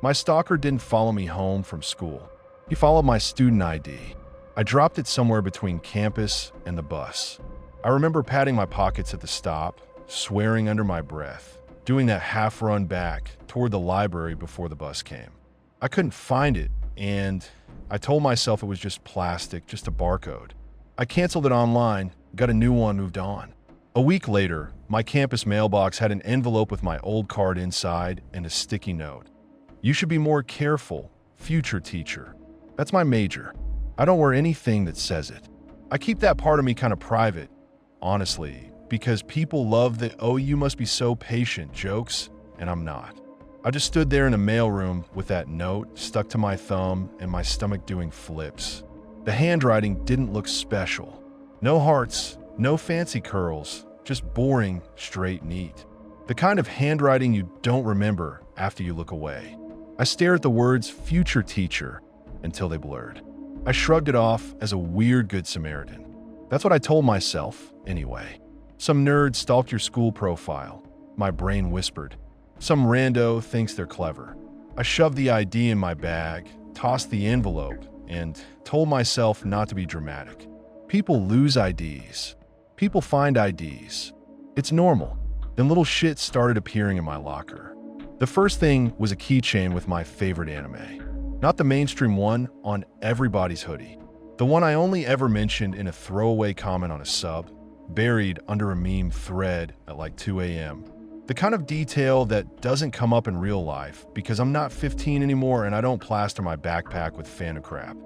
My stalker didn't follow me home from school. He followed my student ID. I dropped it somewhere between campus and the bus. I remember patting my pockets at the stop, swearing under my breath, doing that half-run back toward the library before the bus came. I couldn't find it, and I told myself it was just plastic, just a barcode. I canceled it online, got a new one, moved on. A week later, my campus mailbox had an envelope with my old card inside and a sticky note. "You should be more careful, future teacher." That's my major. I don't wear anything that says it. I keep that part of me kind of private, honestly, because people love the "oh, you must be so patient" jokes, and I'm not. I just stood there in a mailroom with that note stuck to my thumb and my stomach doing flips. The handwriting didn't look special. No hearts, no fancy curls, just boring, straight, neat. The kind of handwriting you don't remember after you look away. I stared at the words "future teacher" until they blurred. I shrugged it off as a weird Good Samaritan. That's what I told myself, anyway. Some nerd stalked your school profile, my brain whispered. Some rando thinks they're clever. I shoved the ID in my bag, tossed the envelope, and told myself not to be dramatic. People lose IDs. People find IDs. It's normal. Then little shit started appearing in my locker. The first thing was a keychain with my favorite anime. Not the mainstream one on everybody's hoodie. The one I only ever mentioned in a throwaway comment on a sub, buried under a meme thread at like 2 a.m. The kind of detail that doesn't come up in real life because I'm not 15 anymore and I don't plaster my backpack with fan of crap.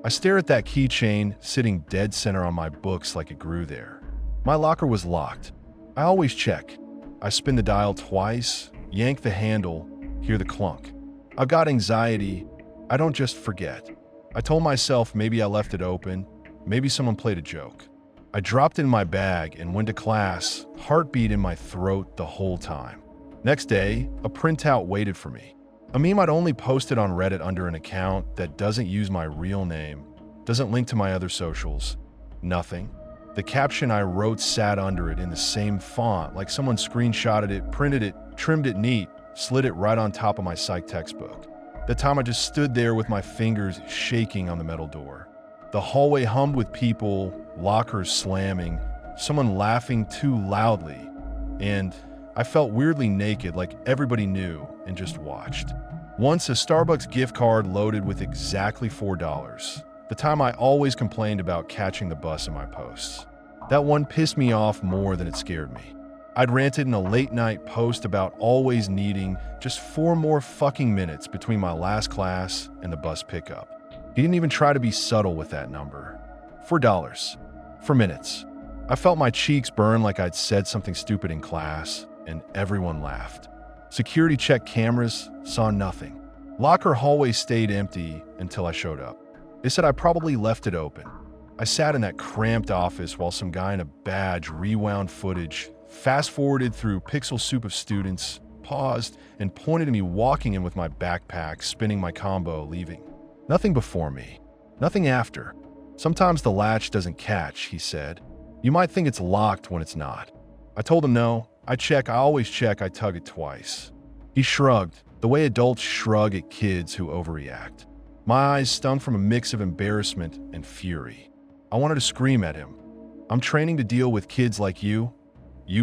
I stare at that keychain sitting dead center on my books like it grew there. My locker was locked. I always check. I spin the dial twice, yank the handle, hear the clunk. I've got anxiety. I don't just forget. I told myself maybe I left it open, maybe someone played a joke. I dropped it in my bag and went to class, heartbeat in my throat the whole time. Next day, a printout waited for me. A meme I'd only posted on Reddit under an account that doesn't use my real name, doesn't link to my other socials, nothing. The caption I wrote sat under it in the same font, like someone screenshotted it, printed it, trimmed it neat, slid it right on top of my psych textbook. That time I just stood there with my fingers shaking on the metal door. The hallway hummed with people, lockers slamming, someone laughing too loudly, and I felt weirdly naked like everybody knew and just watched. Once a Starbucks gift card loaded with exactly $4, the time I always complained about catching the bus in my posts. That one pissed me off more than it scared me. I'd ranted in a late-night post about always needing just 4 more fucking minutes between my last class and the bus pickup. He didn't even try to be subtle with that number. $4. For minutes. I felt my cheeks burn like I'd said something stupid in class, and everyone laughed. Security checked cameras, saw nothing. Locker hallway stayed empty until I showed up. They said I probably left it open. I sat in that cramped office while some guy in a badge rewound footage, fast-forwarded through pixel soup of students, paused, and pointed at me walking in with my backpack, spinning my combo, leaving. Nothing before me. Nothing after. Sometimes the latch doesn't catch, he said. You might think it's locked when it's not. I told him no. I always check, I tug it twice. He shrugged, the way adults shrug at kids who overreact. My eyes stung from a mix of embarrassment and fury. I wanted to scream at him. I'm training to deal with kids like you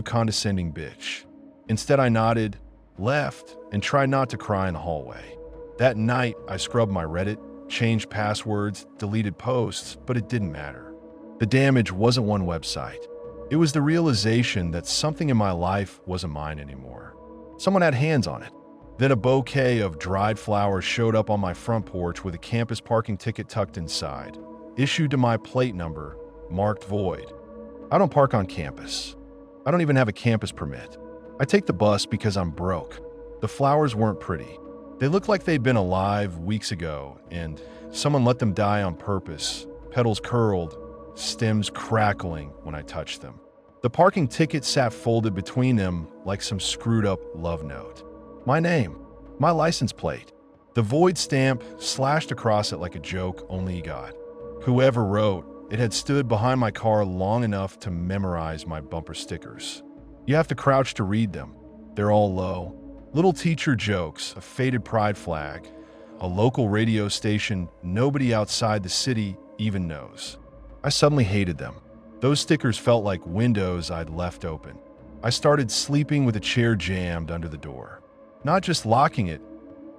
condescending bitch. Instead, I nodded, left, and tried not to cry in the hallway. That night, I scrubbed my Reddit, changed passwords, deleted posts, but it didn't matter. The damage wasn't one website. It was the realization that something in my life wasn't mine anymore. Someone had hands on it. Then a bouquet of dried flowers showed up on my front porch with a campus parking ticket tucked inside, issued to my plate number, marked void. I don't park on campus. I don't even have a campus permit. I take the bus because I'm broke. The flowers weren't pretty. They looked like they'd been alive weeks ago, and someone let them die on purpose, petals curled, stems crackling when I touched them. The parking ticket sat folded between them like some screwed-up love note. My name, my license plate, the void stamp slashed across it like a joke only he got. Whoever wrote, it had stood behind my car long enough to memorize my bumper stickers. You have to crouch to read them. They're all low. Little teacher jokes, a faded pride flag, a local radio station nobody outside the city even knows. I suddenly hated them. Those stickers felt like windows I'd left open. I started sleeping with a chair jammed under the door. Not just locking it,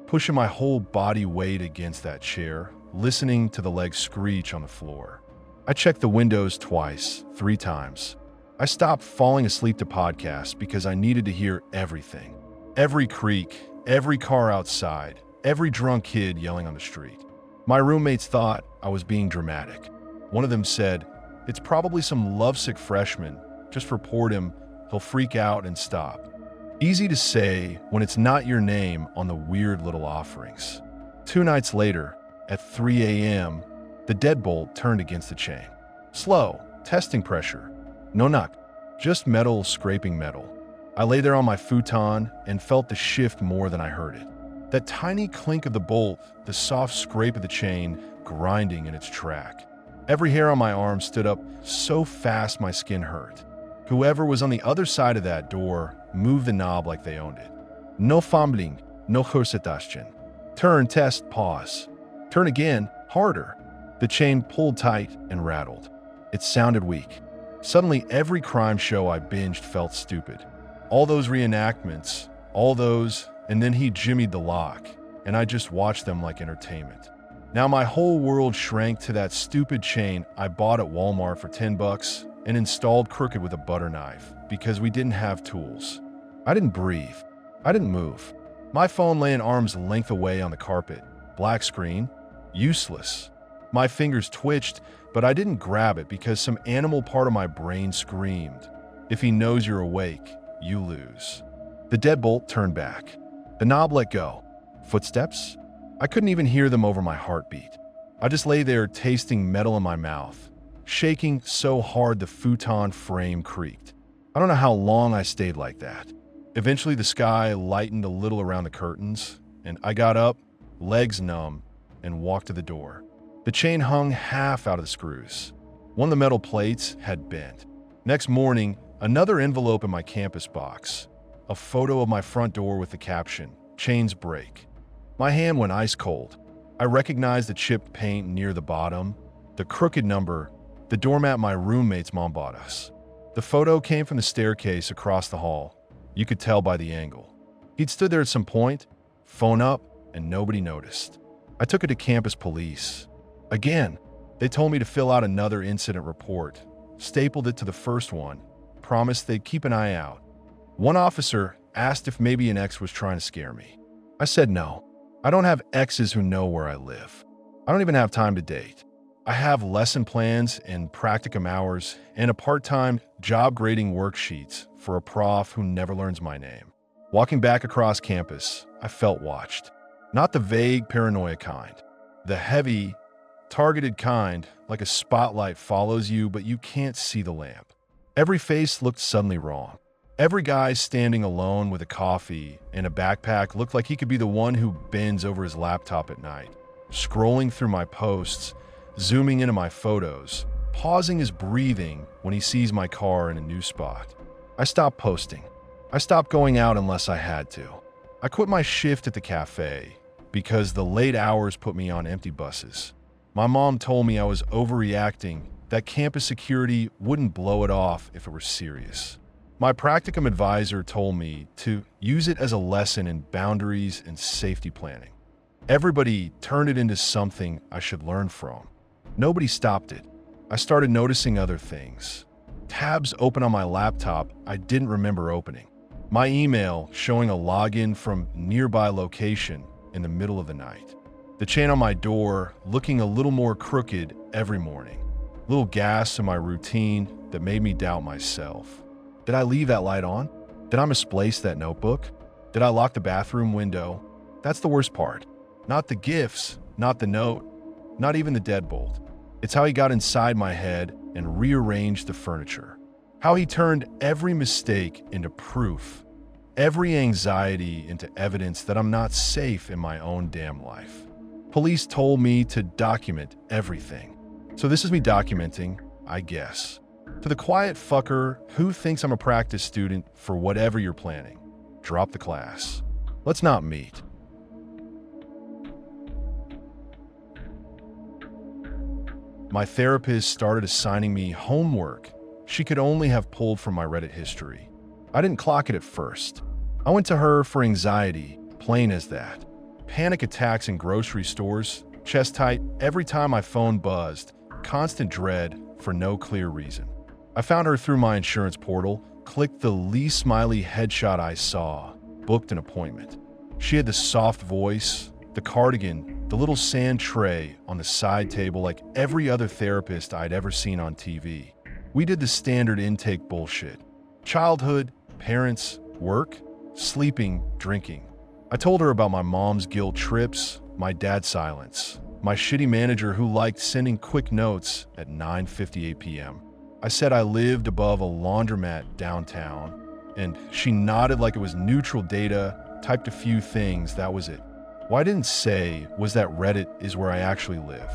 pushing my whole body weight against that chair, listening to the legs screech on the floor. I checked the windows twice, 3 times. I stopped falling asleep to podcasts because I needed to hear everything. Every creak, every car outside, every drunk kid yelling on the street. My roommates thought I was being dramatic. One of them said, "It's probably some lovesick freshman. Just report him, he'll freak out and stop." Easy to say when it's not your name on the weird little offerings. 2 nights later, at 3 a.m., the deadbolt turned against the chain. Slow, testing pressure. No knock, just metal scraping metal. I lay there on my futon and felt the shift more than I heard it. That tiny clink of the bolt, the soft scrape of the chain grinding in its track. Every hair on my arm stood up so fast my skin hurt. Whoever was on the other side of that door moved the knob like they owned it. No fumbling, no hursetastion. Turn, test, pause. Turn again, harder. The chain pulled tight and rattled. It sounded weak. Suddenly, every crime show I binged felt stupid. All those reenactments, and then he jimmied the lock, and I just watched them like entertainment. Now my whole world shrank to that stupid chain I bought at Walmart for $10 and installed crooked with a butter knife because we didn't have tools. I didn't breathe. I didn't move. My phone lay an arm's length away on the carpet. Black screen. Useless. My fingers twitched, but I didn't grab it because some animal part of my brain screamed, "If he knows you're awake, you lose." The deadbolt turned back. The knob let go. Footsteps? I couldn't even hear them over my heartbeat. I just lay there tasting metal in my mouth, shaking so hard the futon frame creaked. I don't know how long I stayed like that. Eventually the sky lightened a little around the curtains, and I got up, legs numb, and walked to the door. The chain hung half out of the screws. One of the metal plates had bent. Next morning, another envelope in my campus box. A photo of my front door with the caption, "Chains break." My hand went ice cold. I recognized the chipped paint near the bottom, the crooked number, the doormat my roommate's mom bought us. The photo came from the staircase across the hall. You could tell by the angle. He'd stood there at some point, phone up, and nobody noticed. I took it to campus police. Again, they told me to fill out another incident report, stapled it to the first one, promised they'd keep an eye out. One officer asked if maybe an ex was trying to scare me. I said no. I don't have exes who know where I live. I don't even have time to date. I have lesson plans and practicum hours and a part-time job grading worksheets for a prof who never learns my name. Walking back across campus, I felt watched. Not the vague paranoia kind. The heavy, targeted kind, like a spotlight follows you but you can't see the lamp. Every face looked suddenly wrong. Every guy standing alone with a coffee and a backpack looked like he could be the one who bends over his laptop at night, scrolling through my posts, zooming into my photos, pausing his breathing when he sees my car in a new spot. I stopped posting. I stopped going out unless I had to. I quit my shift at the cafe because the late hours put me on empty buses. My mom told me I was overreacting, that campus security wouldn't blow it off if it were serious. My practicum advisor told me to use it as a lesson in boundaries and safety planning. Everybody turned it into something I should learn from. Nobody stopped it. I started noticing other things. Tabs open on my laptop I didn't remember opening. My email showing a login from nearby location in the middle of the night. The chain on my door looking a little more crooked every morning. Little gas in my routine that made me doubt myself. Did I leave that light on? Did I misplace that notebook? Did I lock the bathroom window? That's the worst part. Not the gifts, not the note, not even the deadbolt. It's how he got inside my head and rearranged the furniture. How he turned every mistake into proof, every anxiety into evidence that I'm not safe in my own damn life. Police told me to document everything. So this is me documenting, I guess. To the quiet fucker who thinks I'm a practice student for whatever you're planning, drop the class. Let's not meet. My therapist started assigning me homework she could only have pulled from my Reddit history. I didn't clock it at first. I went to her for anxiety, plain as that. Panic attacks in grocery stores, chest tight every time my phone buzzed, constant dread for no clear reason. I found her through my insurance portal, clicked the least smiley headshot I saw, booked an appointment. She had the soft voice, the cardigan, the little sand tray on the side table like every other therapist I'd ever seen on TV. We did the standard intake bullshit. Childhood, parents, work, sleeping, drinking. I told her about my mom's guilt trips, my dad's silence, my shitty manager who liked sending quick notes at 9:58 p.m. I said I lived above a laundromat downtown, and she nodded like it was neutral data, typed a few things, that was it. What I didn't say was that Reddit is where I actually live.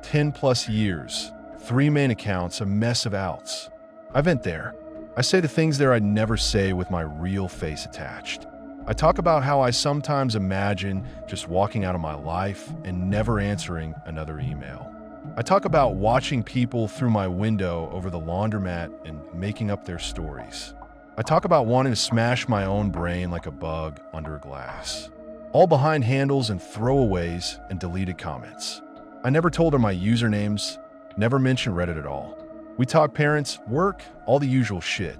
10 plus years, 3 main accounts, a mess of outs. I vent there. I say the things there I'd never say with my real face attached. I talk about how I sometimes imagine just walking out of my life and never answering another email. I talk about watching people through my window over the laundromat and making up their stories. I talk about wanting to smash my own brain like a bug under a glass. All behind handles and throwaways and deleted comments. I never told her my usernames, never mentioned Reddit at all. We talk parents, work, all the usual shit.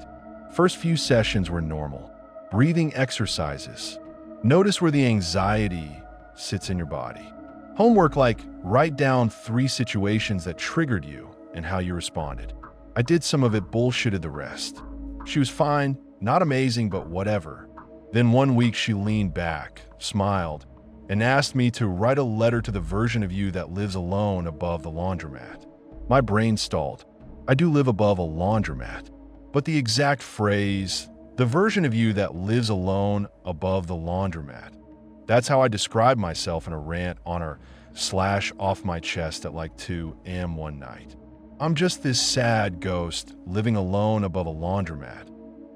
First few sessions were normal. Breathing exercises. Notice where the anxiety sits in your body. Homework like write down 3 situations that triggered you and how you responded. I did some of it, bullshitted the rest. She was fine, not amazing, but whatever. Then one week she leaned back, smiled, and asked me to write a letter to the version of you that lives alone above the laundromat. My brain stalled. I do live above a laundromat, but the exact phrase, the version of you that lives alone above the laundromat. That's how I described myself in a rant on her / off my chest at like 2 a.m. one night. I'm just this sad ghost living alone above a laundromat,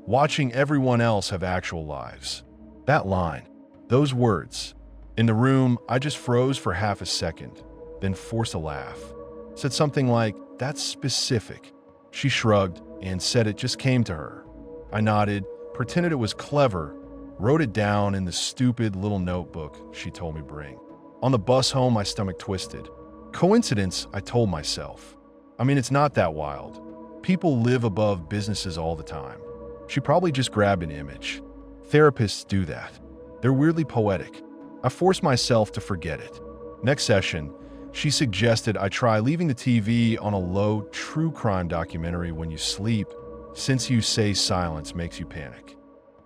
watching everyone else have actual lives. That line, those words. In the room, I just froze for half a second, then forced a laugh. Said something like, "That's specific." She shrugged and said it just came to her. I nodded, pretended it was clever, wrote it down in the stupid little notebook she told me bring. On the bus home, my stomach twisted. Coincidence, I told myself. I mean, it's not that wild. People live above businesses all the time. She probably just grabbed an image. Therapists do that. They're weirdly poetic. I forced myself to forget it. Next session, she suggested I try leaving the TV on a low true crime documentary when you sleep, since you say silence makes you panic.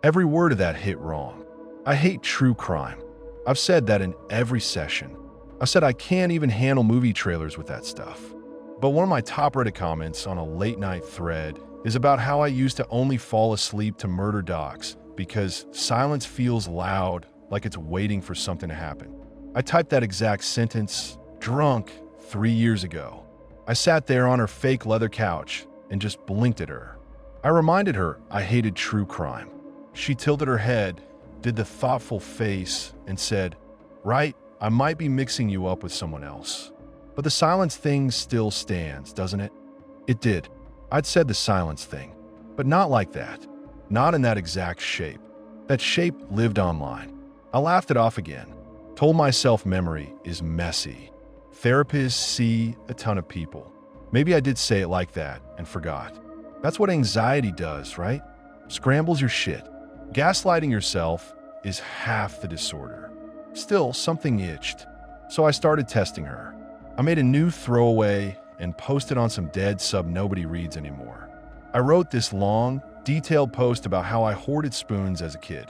Every word of that hit wrong. I hate true crime. I've said that in every session. I said I can't even handle movie trailers with that stuff. But one of my top Reddit comments on a late night thread is about how I used to only fall asleep to murder docs because silence feels loud, like it's waiting for something to happen. I typed that exact sentence, drunk, 3 years ago. I sat there on her fake leather couch and just blinked at her. I reminded her I hated true crime. She tilted her head, did the thoughtful face, and said, "Right, I might be mixing you up with someone else. But the silence thing still stands, doesn't it?" It did. I'd said the silence thing, but not like that. Not in that exact shape. That shape lived online. I laughed it off again. Told myself memory is messy. Therapists see a ton of people. Maybe I did say it like that and forgot. That's what anxiety does, right? Scrambles your shit. Gaslighting yourself is half the disorder. Still, something itched. So I started testing her. I made a new throwaway and posted on some dead sub nobody reads anymore. I wrote this long, detailed post about how I hoarded spoons as a kid.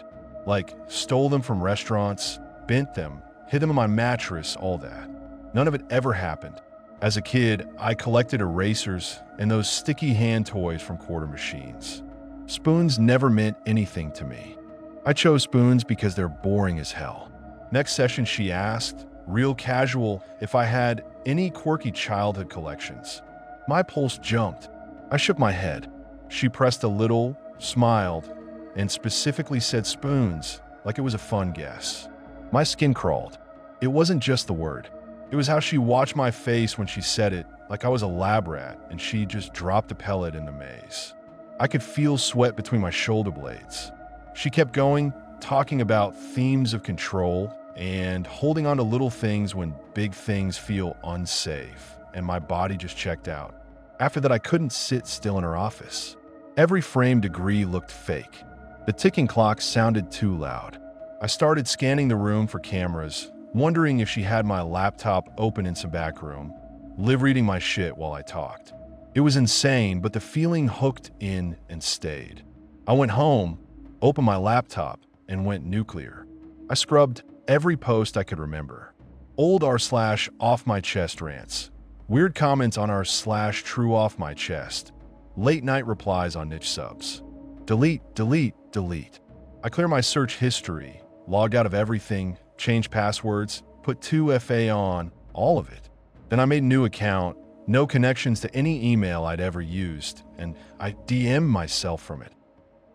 Like, stole them from restaurants, bent them, hid them in my mattress, all that. None of it ever happened. As a kid, I collected erasers and those sticky hand toys from quarter machines. Spoons never meant anything to me. I chose spoons because they're boring as hell. Next session, she asked, real casual, if I had any quirky childhood collections. My pulse jumped. I shook my head. She pressed a little, smiled, and specifically said spoons, like it was a fun guess. My skin crawled. It wasn't just the word. It was how she watched my face when she said it, like I was a lab rat and she just dropped a pellet in the maze. I could feel sweat between my shoulder blades. She kept going, talking about themes of control and holding on to little things when big things feel unsafe, and my body just checked out. After that, I couldn't sit still in her office. Every frame degree looked fake. The ticking clock sounded too loud. I started scanning the room for cameras, wondering if she had my laptop open in some back room, live reading my shit while I talked. It was insane, but the feeling hooked in and stayed. I went home, opened my laptop, and went nuclear. I scrubbed every post I could remember. Old r/off my chest rants, weird comments on r/true off my chest, late night replies on niche subs. Delete, delete, delete. I clear my search history, logged out of everything, changed passwords, put 2FA on, all of it. Then I made a new account, no connections to any email I'd ever used, and I DM'd myself from it.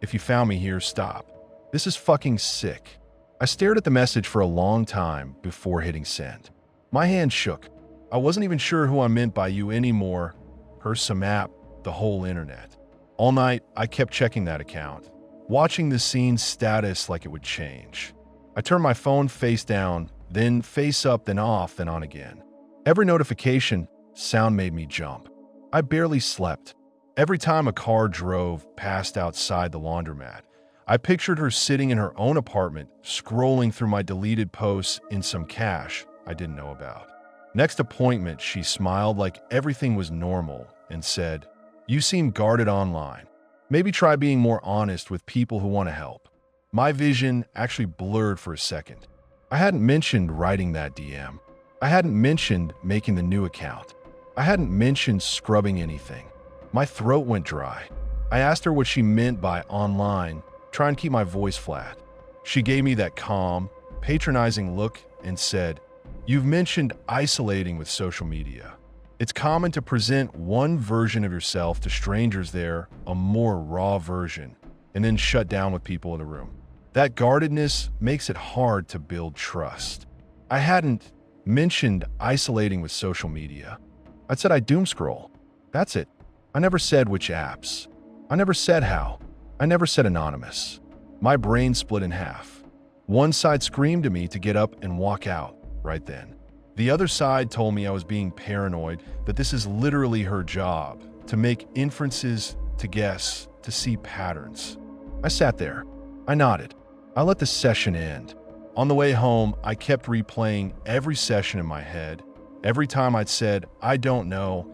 If you found me here, stop. This is fucking sick. I stared at the message for a long time before hitting send. My hand shook. I wasn't even sure who I meant by you anymore. Her some app, the whole internet. All night, I kept checking that account, watching the scene's status like it would change. I turned my phone face down, then face up, then off, then on again. Every notification, sound made me jump. I barely slept. Every time a car drove past outside the laundromat, I pictured her sitting in her own apartment, scrolling through my deleted posts in some cache I didn't know about. Next appointment, she smiled like everything was normal and said, "You seem guarded online. Maybe try being more honest with people who want to help." My vision actually blurred for a second. I hadn't mentioned writing that DM. I hadn't mentioned making the new account. I hadn't mentioned scrubbing anything. My throat went dry. I asked her what she meant by online, trying to keep my voice flat. She gave me that calm, patronizing look and said, "You've mentioned isolating with social media. It's common to present one version of yourself to strangers there, a more raw version, and then shut down with people in the room. That guardedness makes it hard to build trust." I hadn't mentioned isolating with social media. I said I doom scroll. That's it. I never said which apps. I never said how. I never said anonymous. My brain split in half. One side screamed at me to get up and walk out right then. The other side told me I was being paranoid, that this is literally her job, to make inferences, to guess, to see patterns. I sat there. I nodded. I let the session end. On the way home, I kept replaying every session in my head. Every time I'd said, "I don't know,"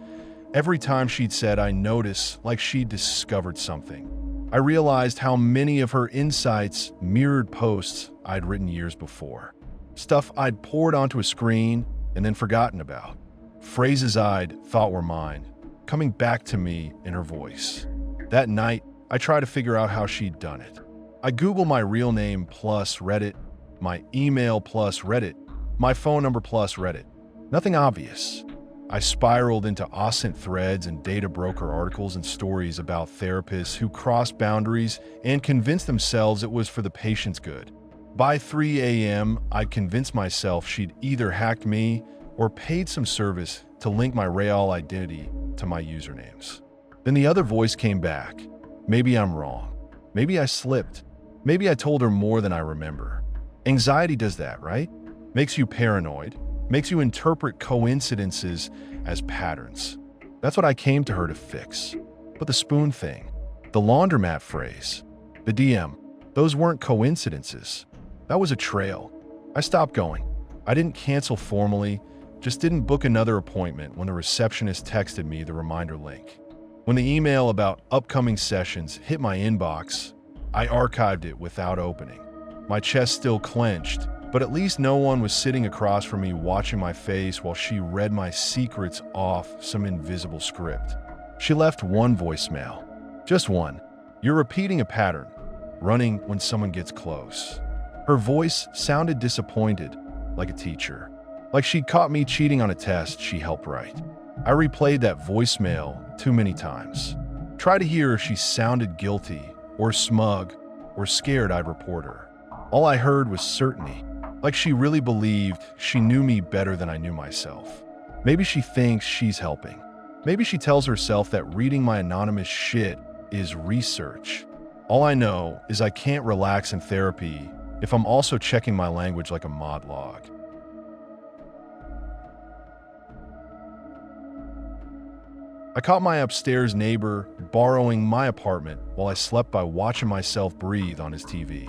every time she'd said, "I notice," like she'd discovered something. I realized how many of her insights mirrored posts I'd written years before. Stuff I'd poured onto a screen and then forgotten about. Phrases I'd thought were mine, coming back to me in her voice. That night, I tried to figure out how she'd done it. I Googled my real name plus Reddit, my email plus Reddit, my phone number plus Reddit. Nothing obvious. I spiraled into OSINT threads and data broker articles and stories about therapists who crossed boundaries and convinced themselves it was for the patient's good. By 3 a.m., I convinced myself she'd either hacked me or paid some service to link my real identity to my usernames. Then the other voice came back. Maybe I'm wrong. Maybe I slipped. Maybe I told her more than I remember. Anxiety does that, right? Makes you paranoid. Makes you interpret coincidences as patterns. That's what I came to her to fix. But the spoon thing, the laundromat phrase, the DM, those weren't coincidences. That was a trail. I stopped going. I didn't cancel formally, just didn't book another appointment when the receptionist texted me the reminder link. When the email about upcoming sessions hit my inbox, I archived it without opening. My chest still clenched, but at least no one was sitting across from me watching my face while she read my secrets off some invisible script. She left one voicemail. Just one. "You're repeating a pattern, running when someone gets close." Her voice sounded disappointed, like a teacher. Like she'd caught me cheating on a test she helped write. I replayed that voicemail too many times. Tried to hear if she sounded guilty, or smug, or scared I'd report her. All I heard was certainty, like she really believed she knew me better than I knew myself. Maybe she thinks she's helping. Maybe she tells herself that reading my anonymous shit is research. All I know is I can't relax in therapy if I'm also checking my language like a mod log. I caught my upstairs neighbor borrowing my apartment while I slept by watching myself breathe on his TV.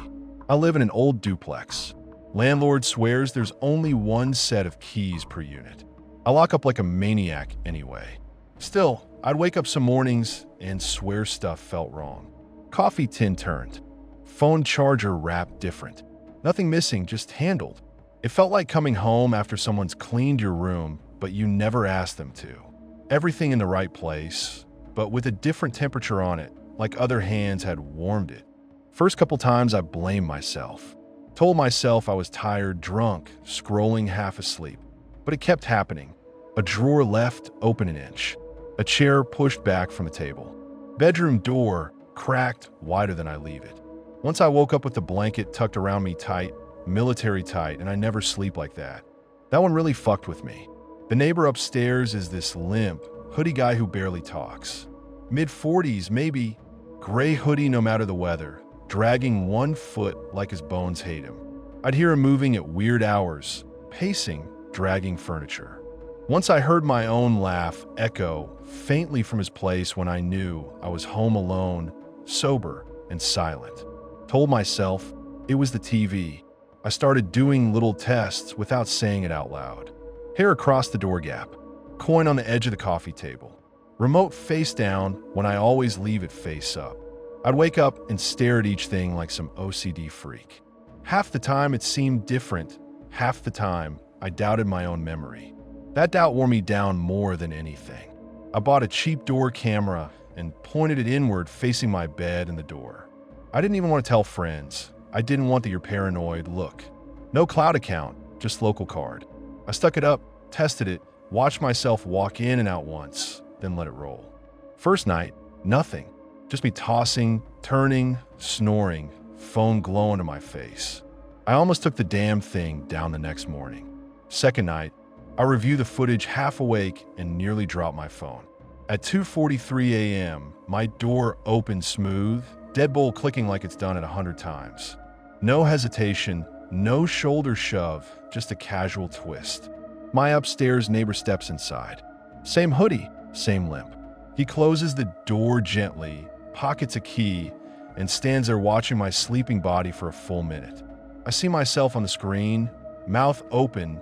I live in an old duplex. Landlord swears there's only one set of keys per unit. I lock up like a maniac anyway. Still, I'd wake up some mornings and swear stuff felt wrong. Coffee tin turned. Phone charger wrapped different. Nothing missing, just handled. It felt like coming home after someone's cleaned your room, but you never asked them to. Everything in the right place, but with a different temperature on it, like other hands had warmed it. First couple times I blamed myself. Told myself I was tired, drunk, scrolling half asleep. But it kept happening. A drawer left open an inch. A chair pushed back from the table. Bedroom door cracked wider than I leave it. Once I woke up with the blanket tucked around me tight, military tight, and I never sleep like that. That one really fucked with me. The neighbor upstairs is this limp, hoodie guy who barely talks. Mid-40s, maybe, gray hoodie no matter the weather, dragging one foot like his bones hate him. I'd hear him moving at weird hours, pacing, dragging furniture. Once I heard my own laugh echo faintly from his place when I knew I was home alone, sober, and silent. Told myself it was the TV. I started doing little tests without saying it out loud. Hair across the door gap. Coin on the edge of the coffee table. Remote face down when I always leave it face up. I'd wake up and stare at each thing like some OCD freak. Half the time it seemed different. Half the time I doubted my own memory. That doubt wore me down more than anything. I bought a cheap door camera and pointed it inward facing my bed and the door. I didn't even want to tell friends. I didn't want the "you're paranoid" look. No cloud account, just local card. I stuck it up, tested it, watched myself walk in and out once, then let it roll. First night, nothing. Just me tossing, turning, snoring, phone glowing to my face. I almost took the damn thing down the next morning. Second night, I review the footage half awake and nearly dropped my phone. At 2:43 a.m., my door opened smooth, deadbolt clicking like it's done it 100 times. No hesitation, no shoulder shove, just a casual twist. My upstairs neighbor steps inside. Same hoodie, same limp. He closes the door gently, pockets a key, and stands there watching my sleeping body for a full minute. I see myself on the screen, mouth open,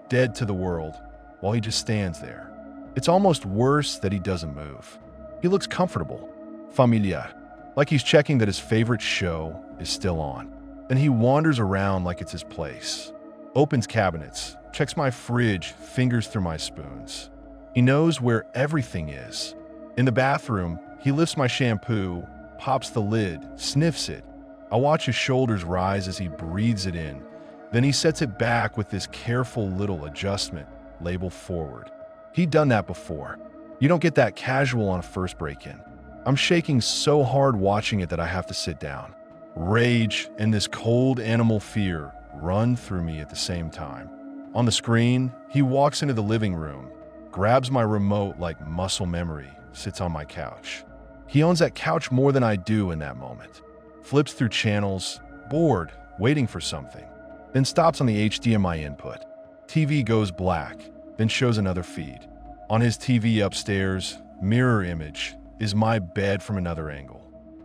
dead to the world, while he just stands there. It's almost worse that he doesn't move. He looks comfortable, familiar, like he's checking that his favorite show is still on. Then he wanders around like it's his place. Opens cabinets, checks my fridge, fingers through my spoons. He knows where everything is. In the bathroom, he lifts my shampoo, pops the lid, sniffs it. I watch his shoulders rise as he breathes it in. Then he sets it back with this careful little adjustment, label forward. He'd done that before. You don't get that casual on a first break-in. I'm shaking so hard watching it that I have to sit down. Rage and this cold animal fear run through me at the same time. On the screen, he walks into the living room, grabs my remote like muscle memory, sits on my couch. He owns that couch more than I do in that moment. Flips through channels, bored, waiting for something. Then stops on the HDMI input. TV goes black, then shows another feed. On his TV upstairs, mirror image, is my bed from another angle.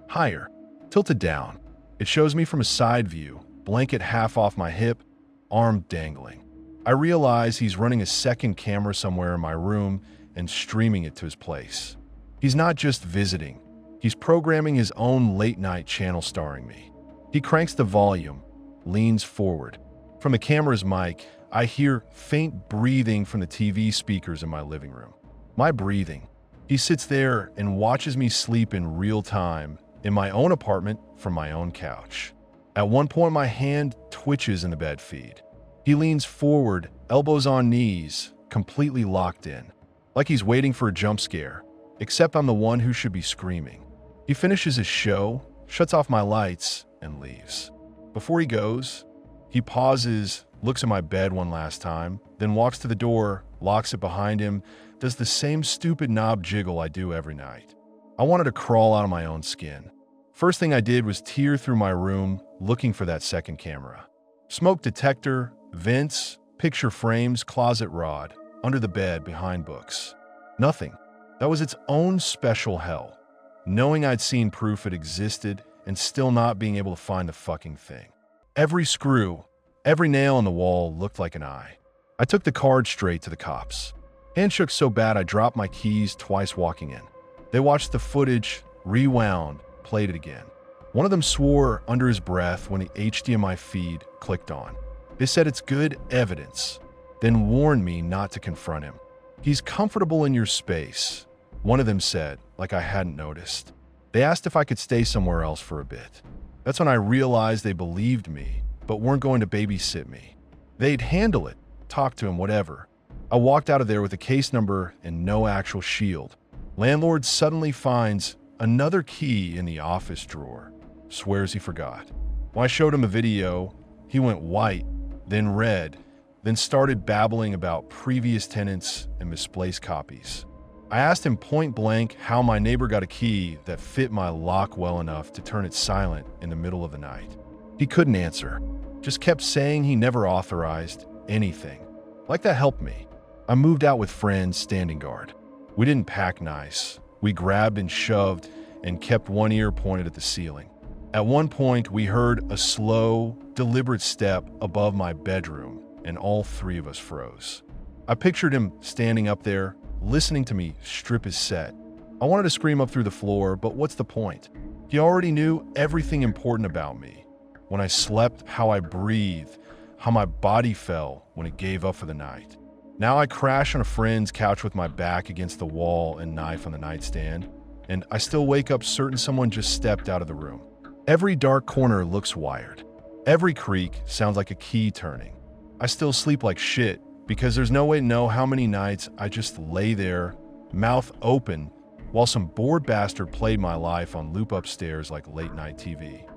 Higher, tilted down. It shows me from a side view, blanket half off my hip, arm dangling. I realize he's running a second camera somewhere in my room and streaming it to his place. He's not just visiting. He's programming his own late-night channel starring me. He cranks the volume, leans forward. From the camera's mic, I hear faint breathing from the TV speakers in my living room. My breathing. He sits there and watches me sleep in real time in my own apartment from my own couch. At one point, my hand twitches in the bed feed. He leans forward, elbows on knees, completely locked in, like he's waiting for a jump scare, except I'm the one who should be screaming. He finishes his show, shuts off my lights, and leaves. Before he goes, he pauses, looks at my bed one last time, then walks to the door, locks it behind him, does the same stupid knob jiggle I do every night. I wanted to crawl out of my own skin. First thing I did was tear through my room looking for that second camera. Smoke detector, vents, picture frames, closet rod, under the bed, behind books. Nothing. That was its own special hell. Knowing I'd seen proof it existed and still not being able to find the fucking thing. Every screw, every nail in the wall looked like an eye. I took the card straight to the cops. Hand shook so bad I dropped my keys twice walking in. They watched the footage, rewound, played it again. One of them swore under his breath when the HDMI feed clicked on. They said it's good evidence, then warned me not to confront him. He's comfortable in your space, one of them said, like I hadn't noticed. They asked if I could stay somewhere else for a bit. That's when I realized they believed me, but weren't going to babysit me. They'd handle it, talk to him, whatever. I walked out of there with a case number and no actual shield. Landlord suddenly finds another key in the office drawer. Swears he forgot. When I showed him a video, he went white, then red, then started babbling about previous tenants and misplaced copies. I asked him point blank how my neighbor got a key that fit my lock well enough to turn it silent in the middle of the night. He couldn't answer, just kept saying he never authorized anything. Like that helped me. I moved out with friends standing guard. We didn't pack nice. We grabbed and shoved and kept one ear pointed at the ceiling. At one point, we heard a slow, deliberate step above my bedroom, and all three of us froze. I pictured him standing up there, listening to me strip his set. I wanted to scream up through the floor, but what's the point? He already knew everything important about me. When I slept, how I breathed, how my body fell when it gave up for the night. Now I crash on a friend's couch with my back against the wall and knife on the nightstand, and I still wake up certain someone just stepped out of the room. Every dark corner looks wired. Every creak sounds like a key turning. I still sleep like shit because there's no way to know how many nights I just lay there, mouth open, while some bored bastard played my life on loop upstairs like late night TV.